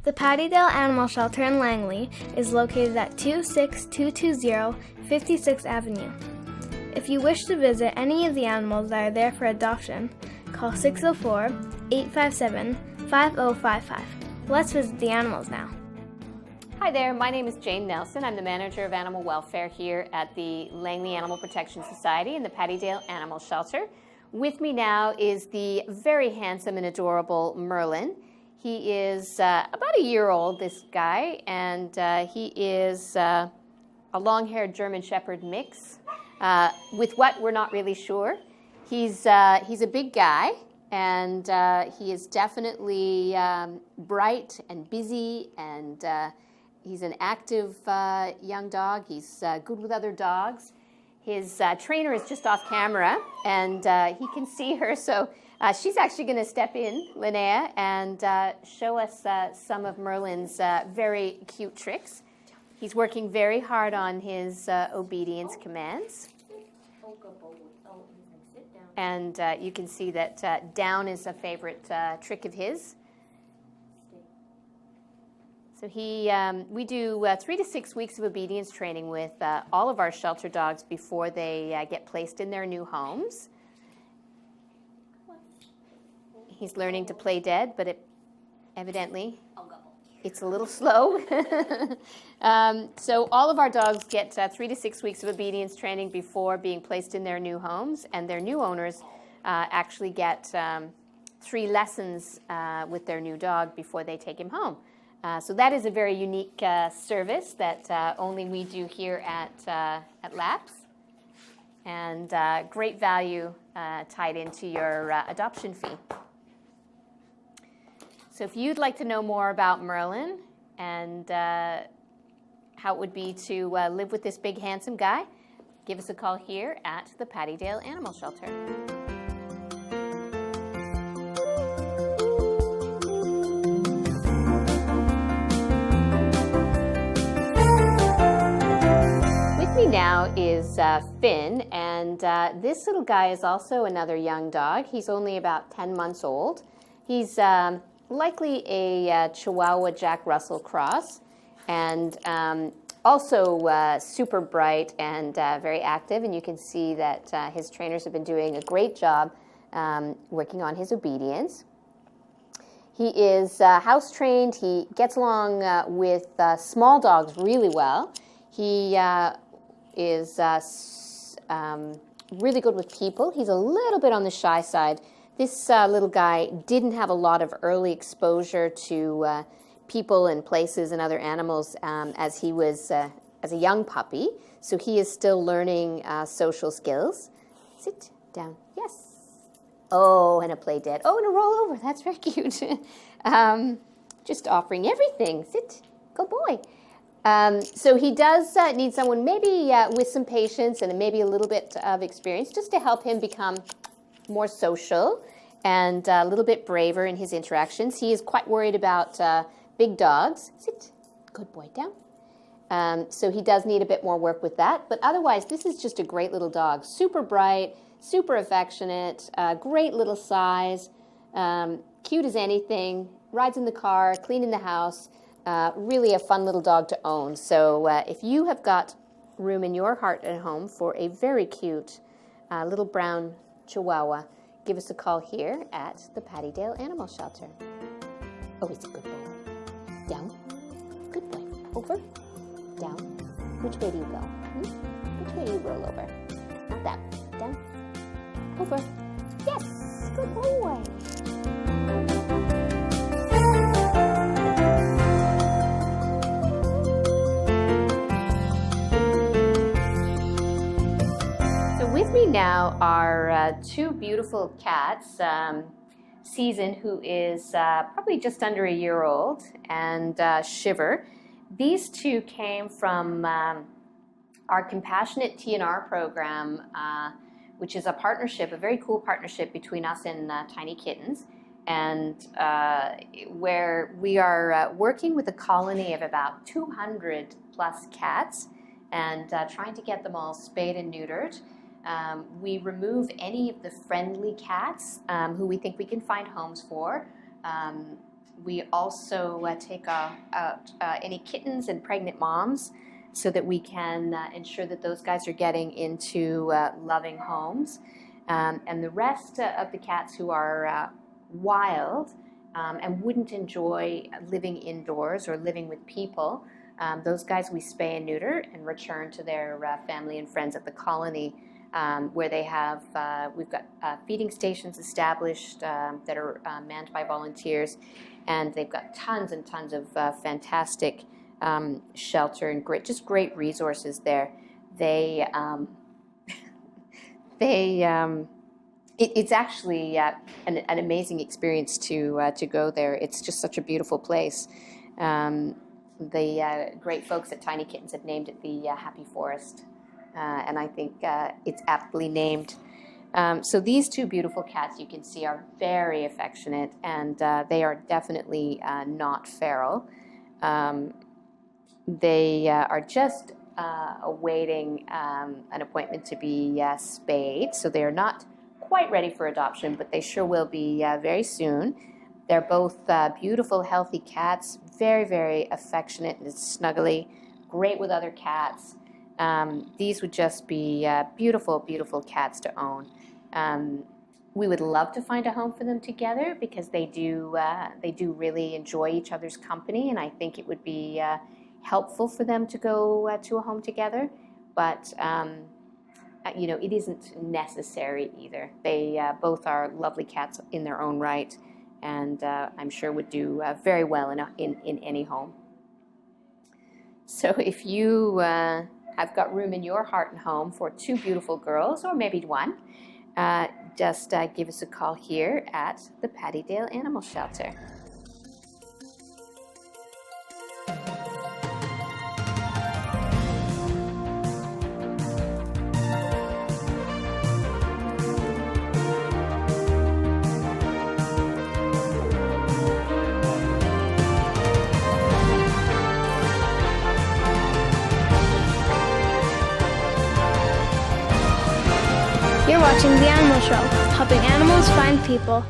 The Pattydale Animal Shelter in Langley is located at 26220 56th Avenue. If you wish to visit any of the animals that are there for adoption, call 604-857-5055. Let's visit the animals now. Hi there, my name is Jane Nelson. I'm the manager of animal welfare here at the Langley Animal Protection Society and the Pattydale Animal Shelter. With me now is the very handsome and adorable Merlin. He is about a year old, this guy, and he is a long-haired German Shepherd mix. With what, we're not really sure. He's a big guy, and he is definitely bright and busy, and he's an active young dog. He's good with other dogs. His trainer is just off camera, and he can see her, so she's actually going to step in, Linnea, and show us some of Merlin's very cute tricks. He's working very hard on his obedience commands. And you can see that down is a favorite trick of his. So we do 3 to 6 weeks of obedience training with all of our shelter dogs before they get placed in their new homes. He's learning to play dead, but evidently it's a little slow. So all of our dogs get 3 to 6 weeks of obedience training before being placed in their new homes, and their new owners actually get 3 lessons with their new dog before they take him home. So that is a very unique service that only we do here at LAPS, and great value tied into your adoption fee. So if you'd like to know more about Merlin and how it would be to live with this big, handsome guy, give us a call here at the Pattydale Animal Shelter. With me now is Finn, and this little guy is also another young dog. He's only about 10 months old. He's likely a Chihuahua Jack Russell cross, and also super bright and very active, and you can see that his trainers have been doing a great job working on his obedience. He is house trained. He gets along with small dogs really well. He is really good with people. He's a little bit on the shy side. This little guy didn't have a lot of early exposure to people and places and other animals as he was as a young puppy, so he is still learning social skills. Sit down. Yes. Oh, and a play dead. Oh, and a roll over. That's very cute. Just offering everything. Sit. Good boy. So he does need someone maybe with some patience and maybe a little bit of experience just to help him become more social and a little bit braver in his interactions. He is quite worried about big dogs. Sit. Good boy. Down. So he does need a bit more work with that. But otherwise, this is just a great little dog. Super bright, super affectionate, great little size, cute as anything, rides in the car, clean in the house, really a fun little dog to own. So if you have got room in your heart and home for a very cute little brown Chihuahua, give us a call here at the Pattydale Animal Shelter. Oh, he's a good boy. Down. Good boy. Over. Down. Which way do you go? Which way do you roll over? Not that. Down. Over. Yes. Good boy. With me now are 2 beautiful cats, Season, who is probably just under a year old, and Shiver. These 2 came from our Compassionate TNR program, which is a partnership, a very cool partnership between us and Tiny Kittens, and where we are working with a colony of about 200 plus cats and trying to get them all spayed and neutered. We remove any of the friendly cats who we think we can find homes for, We also take out any kittens and pregnant moms so that we can ensure that those guys are getting into loving homes. And the rest of the cats who are wild and wouldn't enjoy living indoors or living with people, those guys we spay and neuter and return to their family and friends at the colony, where they have, we've got feeding stations established that are manned by volunteers, and they've got tons and tons of fantastic shelter and just great resources there. It's actually an amazing experience to go there. It's just such a beautiful place. The great folks at Tiny Kittens have named it the Happy Forest, and I think it's aptly named. So these two beautiful cats you can see are very affectionate, and they are definitely not feral. They are just awaiting an appointment to be spayed, so they are not quite ready for adoption, but they sure will be very soon. They're both beautiful, healthy cats, very, very affectionate and snuggly, great with other cats. These would just be beautiful, beautiful cats to own. We would love to find a home for them together because they do really enjoy each other's company, and I think it would be helpful for them to go to a home together. But you know, it isn't necessary either. They both are lovely cats in their own right, and I'm sure would do very well in any home. So if you have got room in your heart and home for two beautiful girls, or maybe one, just give us a call here at the Pattydale Animal Shelter. You're watching The Animal Show, helping animals find people.